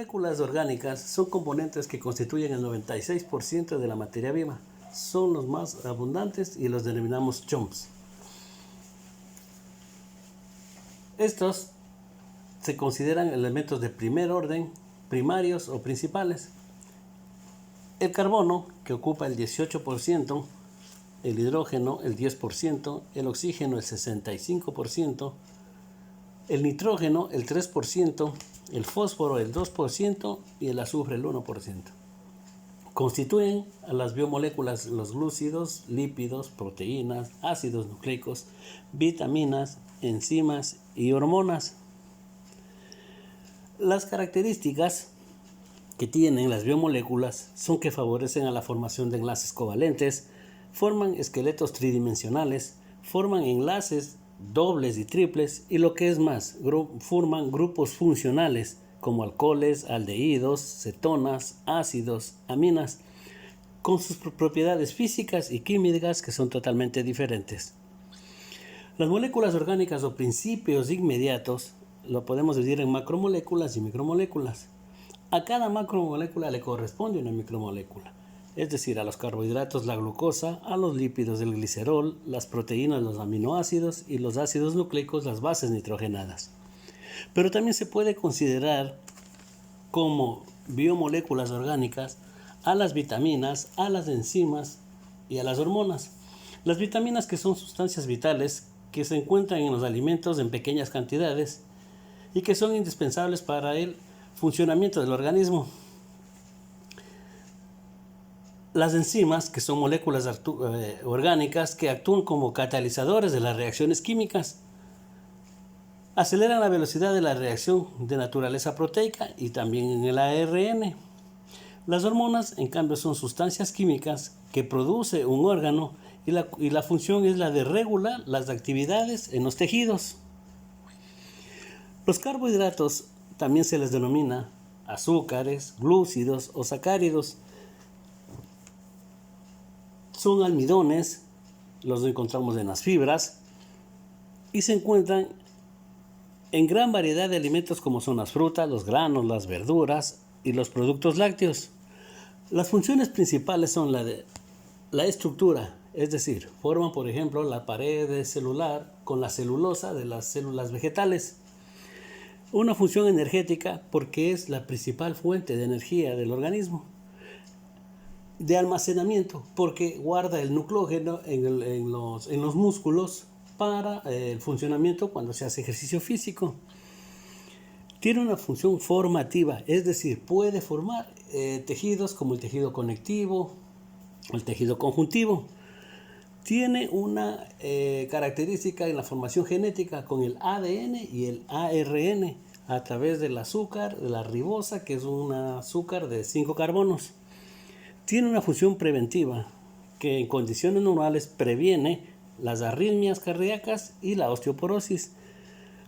moléculas orgánicas son componentes que constituyen el 96% de la materia viva. Son los más abundantes y los denominamos chomps. Estos se consideran elementos de primer orden, primarios o principales. El carbono, que ocupa el 18%, el hidrógeno el 10%, el oxígeno el 65%, el nitrógeno el 3%, el fósforo el 2% y el azufre el 1%. Constituyen a las biomoléculas los glúcidos, lípidos, proteínas, ácidos nucleicos, vitaminas, enzimas y hormonas. Las características que tienen las biomoléculas son que favorecen a la formación de enlaces covalentes, forman esqueletos tridimensionales, forman enlaces dobles y triples y lo que es más, forman grupos funcionales como alcoholes, aldehídos, cetonas, ácidos, aminas, con sus propiedades físicas y químicas que son totalmente diferentes. Las moléculas orgánicas o principios inmediatos lo podemos dividir en macromoléculas y micromoléculas. A cada macromolécula le corresponde una micromolécula, es decir, a los carbohidratos la glucosa, a los lípidos el glicerol, las proteínas los aminoácidos y los ácidos nucleicos las bases nitrogenadas. Pero también se puede considerar como biomoléculas orgánicas a las vitaminas, a las enzimas y a las hormonas. Las vitaminas, que son sustancias vitales que se encuentran en los alimentos en pequeñas cantidades y que son indispensables para el funcionamiento del organismo. Las enzimas, que son moléculas orgánicas que actúan como catalizadores de las reacciones químicas, aceleran la velocidad de la reacción de naturaleza proteica y también en el ARN. Las hormonas, en cambio, son sustancias químicas que produce un órgano y la función es la de regular las actividades en los tejidos. Los carbohidratos también se les denomina azúcares, glúcidos o sacáridos. Son almidones, los encontramos en las fibras y se encuentran en gran variedad de alimentos como son las frutas, los granos, las verduras y los productos lácteos. Las funciones principales son la estructura, es decir, forman por ejemplo la pared celular con la celulosa de las células vegetales. Una función energética porque es la principal fuente de energía del organismo. De almacenamiento porque guarda el nucleógeno en los músculos para el funcionamiento cuando se hace ejercicio físico. Tiene una función formativa, es decir, puede formar tejidos como el tejido conectivo o el tejido conjuntivo. Tiene una característica en la formación genética con el ADN y el ARN a través del azúcar, de la ribosa, que es un azúcar de 5 carbonos. Tiene una función preventiva que en condiciones normales previene las arritmias cardíacas y la osteoporosis.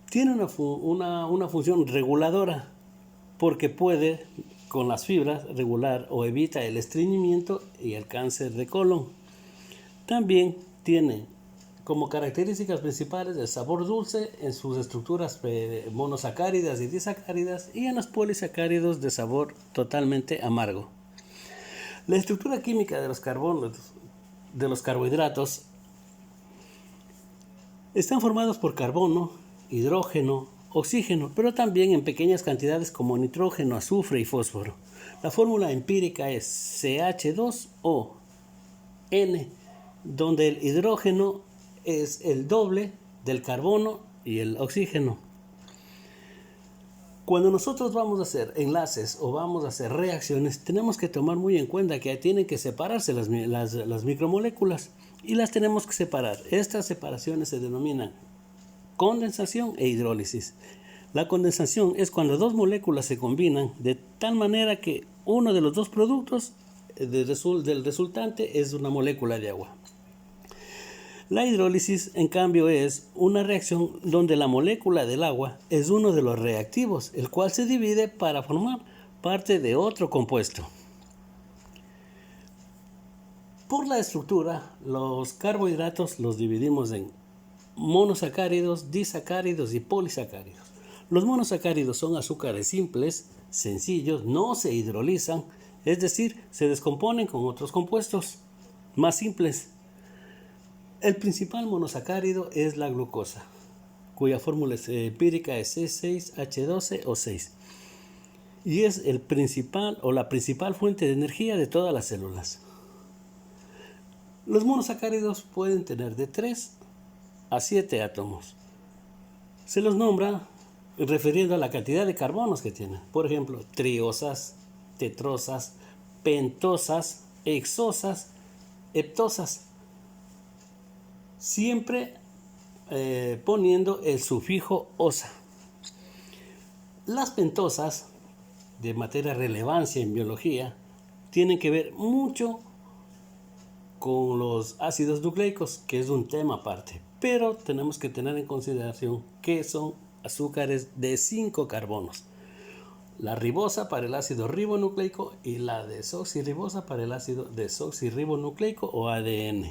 Tiene una función reguladora porque puede con las fibras regular o evita el estreñimiento y el cáncer de colon. También tiene como características principales el sabor dulce en sus estructuras monosacáridas y disacáridas y en los polisacáridos de sabor totalmente amargo. La estructura química de los carbohidratos están formados por carbono, hidrógeno, oxígeno, pero también en pequeñas cantidades como nitrógeno, azufre y fósforo. La fórmula empírica es CH2O N, donde el hidrógeno es el doble del carbono y el oxígeno. Cuando nosotros vamos a hacer enlaces o vamos a hacer reacciones, tenemos que tomar muy en cuenta que tienen que separarse las micromoléculas y las tenemos que separar. Estas separaciones se denominan condensación e hidrólisis. La condensación es cuando dos moléculas se combinan de tal manera que uno de los dos productos del resultante es una molécula de agua. La hidrólisis, en cambio, es una reacción donde la molécula del agua es uno de los reactivos, el cual se divide para formar parte de otro compuesto. Por la estructura, los carbohidratos los dividimos en monosacáridos, disacáridos y polisacáridos. Los monosacáridos son azúcares simples, sencillos, no se hidrolizan, es decir, se descomponen con otros compuestos más simples. El principal monosacárido es la glucosa, cuya fórmula empírica es C6H12O6 y es el principal o la principal fuente de energía de todas las células. Los monosacáridos pueden tener de 3 a 7 átomos. Se los nombra refiriendo a la cantidad de carbonos que tienen. Por ejemplo, triosas, tetrosas, pentosas, hexosas, heptosas. Siempre poniendo el sufijo osa. Las pentosas, de materia relevancia en biología, tienen que ver mucho con los ácidos nucleicos, que es un tema aparte. Pero tenemos que tener en consideración que son azúcares de 5 carbonos. La ribosa para el ácido ribonucleico y la desoxirribosa para el ácido desoxirribonucleico o ADN.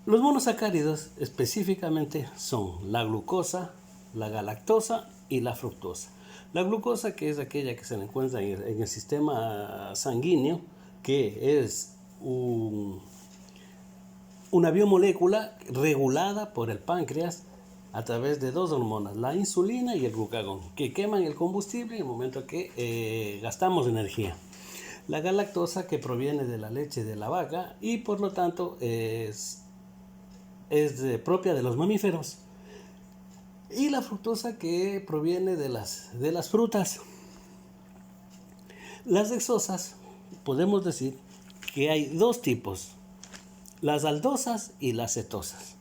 Los monosacáridos específicamente son la glucosa, la galactosa y la fructosa. La glucosa, que es aquella que se encuentra en el sistema sanguíneo, que es una biomolécula regulada por el páncreas a través de 2 hormonas, la insulina y el glucagón, que queman el combustible en el momento que gastamos energía. La galactosa, que proviene de la leche de la vaca y por lo tanto es propia de los mamíferos. Y la fructosa, que proviene de las frutas. Las dexosas, podemos decir que hay 2 tipos, las aldosas y las cetosas.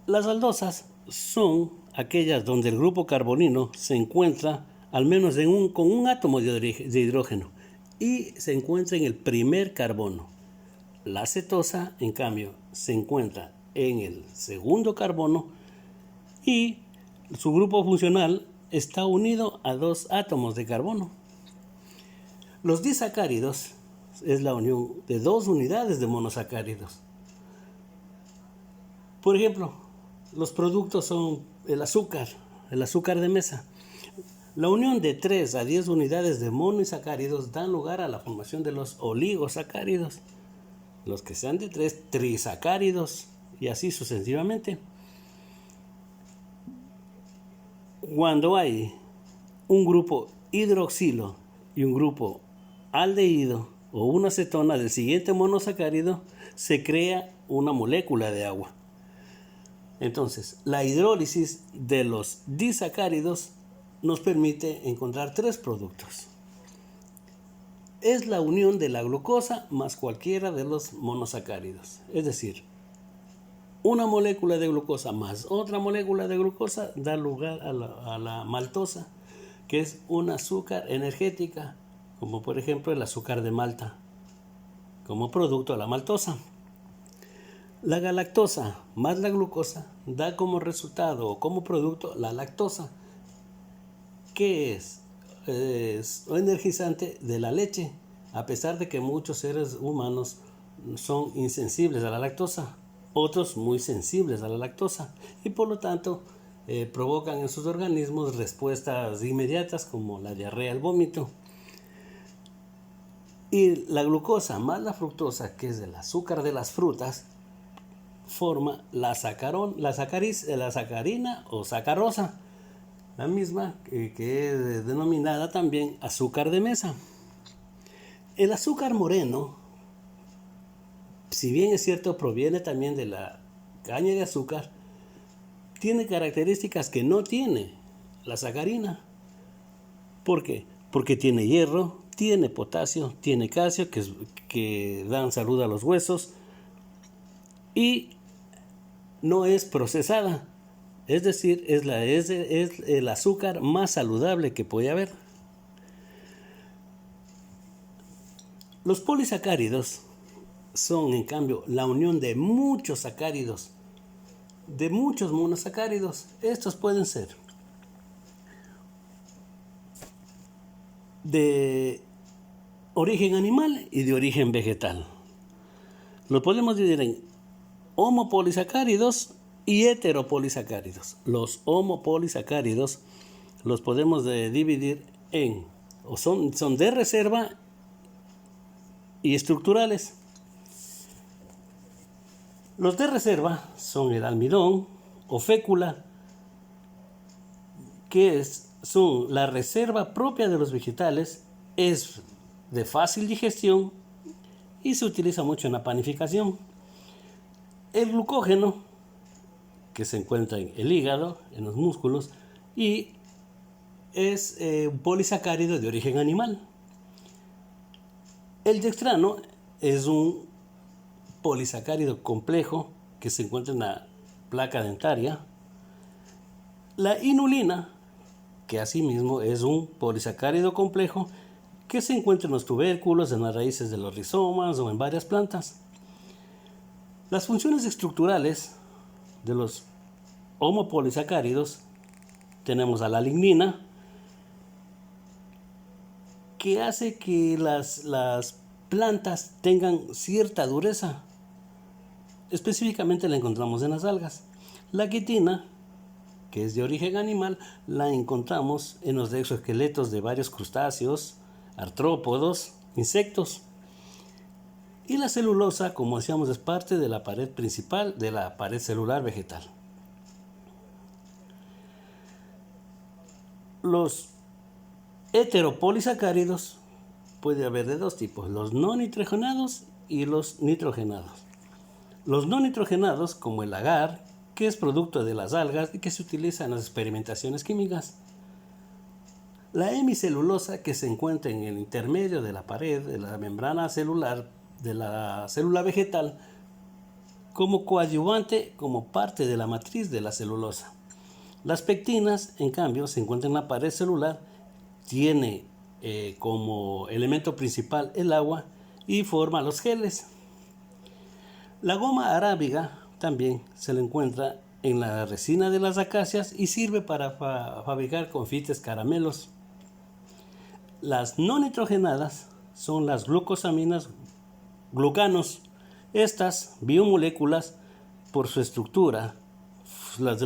Las aldosas son aquellas donde el grupo carbonilo se encuentra al menos con un átomo de hidrógeno y se encuentra en el primer carbono. La cetosa, en cambio, se encuentra en el segundo carbono y su grupo funcional está unido a 2 átomos de carbono. Los disacáridos es la unión de 2 unidades de monosacáridos. Por ejemplo, los productos son el azúcar de mesa. La unión de 3 a 10 unidades de monosacáridos dan lugar a la formación de los oligosacáridos. Los que sean de 3, trisacáridos, y así sucesivamente. Cuando hay un grupo hidroxilo y un grupo aldehído o una cetona del siguiente monosacárido, se crea una molécula de agua. Entonces, la hidrólisis de los disacáridos nos permite encontrar 3 productos. Es la unión de la glucosa más cualquiera de los monosacáridos. Es decir, una molécula de glucosa más otra molécula de glucosa da lugar a la maltosa, que es un azúcar energética, como por ejemplo el azúcar de Malta, como producto de la maltosa. La galactosa más la glucosa da como resultado o como producto la lactosa, que es energizante de la leche, a pesar de que muchos seres humanos son insensibles a la lactosa, otros muy sensibles a la lactosa y por lo tanto provocan en sus organismos respuestas inmediatas como la diarrea, el vómito. Y la glucosa más la fructosa, que es el azúcar de las frutas, forma la sacarina o sacarosa, la misma que es denominada también azúcar de mesa. El azúcar moreno, si bien es cierto proviene también de la caña de azúcar, tiene características que no tiene la sacarina. ¿Por qué? Porque tiene hierro, tiene potasio, tiene calcio que dan salud a los huesos y no es procesada. Es decir, es el azúcar más saludable que puede haber. Los polisacáridos son, en cambio, la unión de muchos sacáridos, de muchos monosacáridos. Estos pueden ser de origen animal y de origen vegetal. Lo podemos dividir en homopolisacáridos y heteropolisacáridos. Los homopolisacáridos los podemos dividir son de reserva y estructurales. Los de reserva son el almidón o fécula, son la reserva propia de los vegetales, es de fácil digestión y se utiliza mucho en la panificación. El glucógeno, que se encuentra en el hígado, en los músculos, y es un polisacárido de origen animal. El dextrano es un polisacárido complejo que se encuentra en la placa dentaria. La inulina, que asimismo es un polisacárido complejo que se encuentra en los tubérculos, en las raíces de los rizomas o en varias plantas. Las funciones estructurales de los homopolisacáridos tenemos a la lignina, que hace que las plantas tengan cierta dureza. Específicamente la encontramos en las algas. La quitina, que es de origen animal, la encontramos en los exoesqueletos de varios crustáceos, artrópodos, insectos. Y la celulosa, como decíamos, es parte de la pared principal de la pared celular vegetal. Los heteropolisacáridos puede haber de dos tipos, los no nitrogenados y los nitrogenados. Los no nitrogenados, como el agar, que es producto de las algas y que se utiliza en las experimentaciones químicas. La hemicelulosa, que se encuentra en el intermedio de la pared de la membrana celular de la célula vegetal, como coadyuvante, como parte de la matriz de la celulosa. Las pectinas, en cambio, se encuentran en la pared celular, tiene como elemento principal el agua y forma los geles. La goma arábiga también se le encuentra en la resina de las acacias y sirve para fabricar confites, caramelos. Las no nitrogenadas son las glucosaminas, glucanos. Estas biomoléculas, por su estructura, las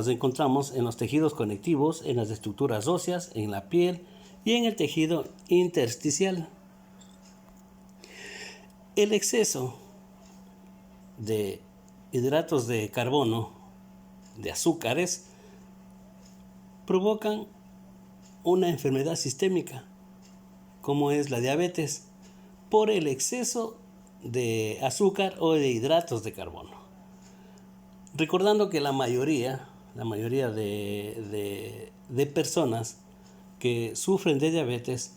encontramos en los tejidos conectivos, en las estructuras óseas, en la piel y en el tejido intersticial. El exceso de hidratos de carbono, de azúcares, provocan una enfermedad sistémica, como es la diabetes, por el exceso de azúcar o de hidratos de carbono. Recordando que la mayoría de personas que sufren de diabetes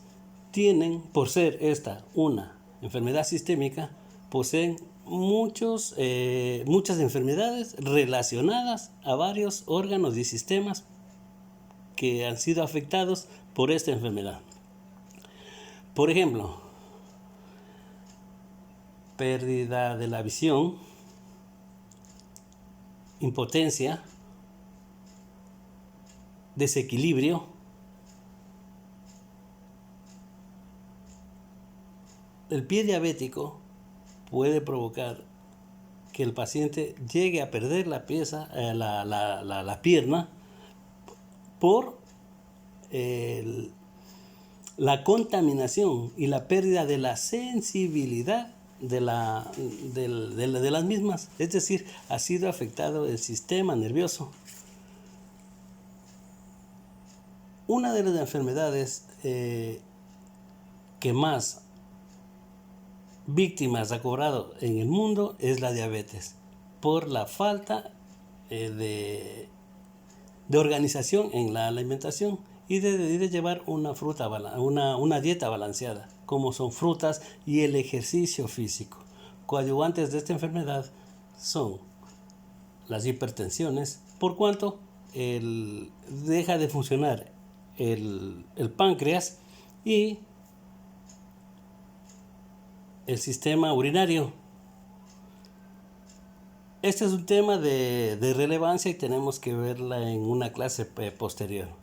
tienen, por ser esta una enfermedad sistémica, poseen muchas enfermedades relacionadas a varios órganos y sistemas que han sido afectados por esta enfermedad. Por ejemplo, pérdida de la visión, impotencia, desequilibrio, el pie diabético puede provocar que el paciente llegue a perder la pierna por la contaminación y la pérdida de la sensibilidad de las mismas. Es decir, ha sido afectado el sistema nervioso. Una de las enfermedades que más víctimas ha cobrado en el mundo es la diabetes, por la falta de organización en la alimentación y de llevar una dieta balanceada, como son frutas y el ejercicio físico. Coadyuvantes de esta enfermedad son las hipertensiones, por cuanto deja de funcionar el páncreas y el sistema urinario. Este es un tema de relevancia y tenemos que verla en una clase posterior.